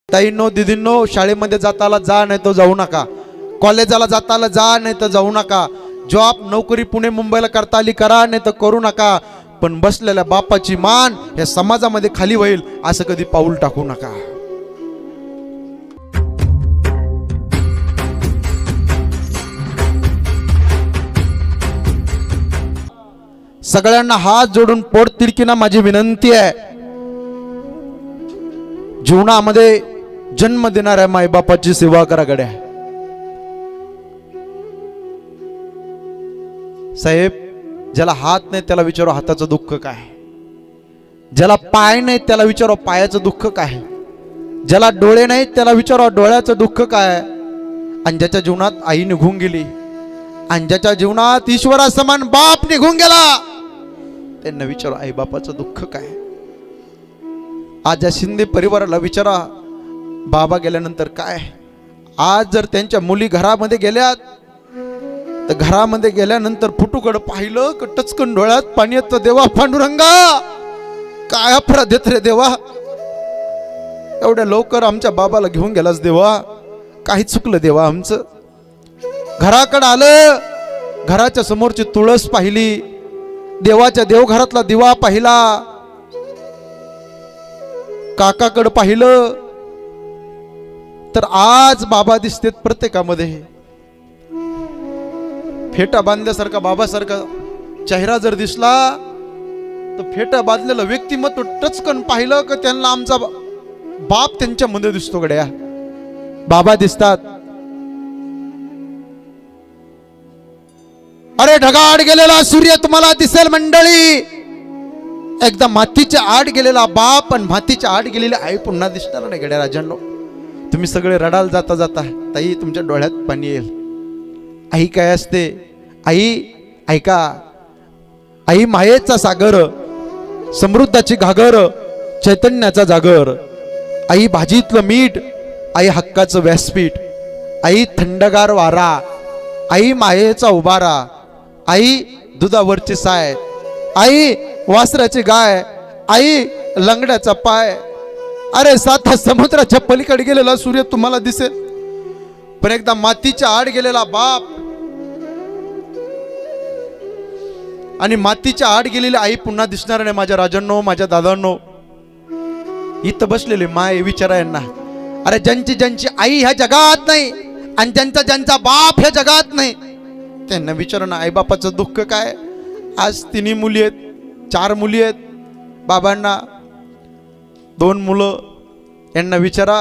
ताईंनो दिदींनो, शाळेमध्ये जाताला जा नाही तर जाऊ नका, कॉलेजाला जाताला जा नाही तर जाऊ नका, जॉब नोकरी पुणे मुंबईला करता आली करा नाही तर करू नका, पण बसलेल्या बापाची मान या समाजामध्ये खाली होईल असं कधी पाऊल टाकू नका. सगळ्यांना हात जोडून पोट तिडकीना माझी विनंती आहे, जीवनामध्ये जन्म देणाऱ्या मायबापाची सेवा करा गड्या. साहेब, ज्याला हात नाही त्याला विचारो हाताचं दुःख काय, ज्याला पाय नाही त्याला विचारो पायाचं दुःख काय, ज्याला डोळे नाहीत त्याला विचारो डोळ्याचं दुःख काय. आणि ज्याच्या जीवनात आई निघून गेली आणि ज्याच्या जीवनात ईश्वरा समान बाप निघून गेला त्यांना विचारो आई बापाचं दुःख काय. आज या शिंदे परिवाराला विचारा बाबा गेल्यानंतर काय. आज जर त्यांच्या मुली घरामध्ये गेल्यात तर घरामध्ये गेल्यानंतर फुटूकडे पाहिलं की टचकन डोळ्यात पाणी येतं. देवा पांडुरंगा, काय अपराध देत रे देवा, एवढ्या लवकर आमच्या बाबाला घेऊन गेलास देवा, काही चुकलं देवा आमचं. घराकडे आलं, घराच्या समोरची तुळस पाहिली, देवाच्या देवघरातला दिवा पाहिला, काकाकडे पाहिलं तर आज बाबा दिसतेत प्रत्येकामध्ये. फेटा बांधल्यासारखा बाबासारखा चेहरा जर दिसला तर फेटा बांधलेलं व्यक्तिमत्व टचकन पाहिलं की त्यांना आमचा बाप त्यांच्या मध्ये दिसतो गड्या. बाबा दिसतात. अरे ढगाआड गेलेला सूर्य तुम्हाला दिसेल मंडळी, एकदा मातीच्या आड गेलेला बाप आणि मातीच्या आड गेलेली आई पुन्हा दिसणार नाही गड्या राजांनो. तुम्ही सगळे रडाल जाता जाता, ताई तुमच्या डोळ्यात पाणी येईल. आई काय असते? आई ऐका, आई मायेचा सागर, समृद्धाची घागर, चैतन्याचा जागर. आई भाजीतलं मीठ, आई हक्काचं व्यासपीठ, आई थंडगार वारा, आई मायेचा उभारा, आई दुधावरची साय, आई वासराची गाय, आई लंगड्याचा पाय. अरे साता समुद्राच्या पलीकडे गेलेला सूर्य तुम्हाला दिसेल, पण एकदा मातीच्या आड गेलेला बाप आणि मातीच्या आड गेलेली आई पुन्हा दिसणार नाही. माझ्या राजांनो, माझ्या दादांनो, इथं बसलेले माय विचारा यांना, अरे ज्यांची ज्यांची आई ह्या जगात नाही आणि ज्यांचा ज्यांचा बाप ह्या जगात नाही त्यांना विचारा ना आई बापाचं दुःख काय. आज 3 मुली आहेत, 4 मुली आहेत बाबांना, 2 मुलं, यांना विचारा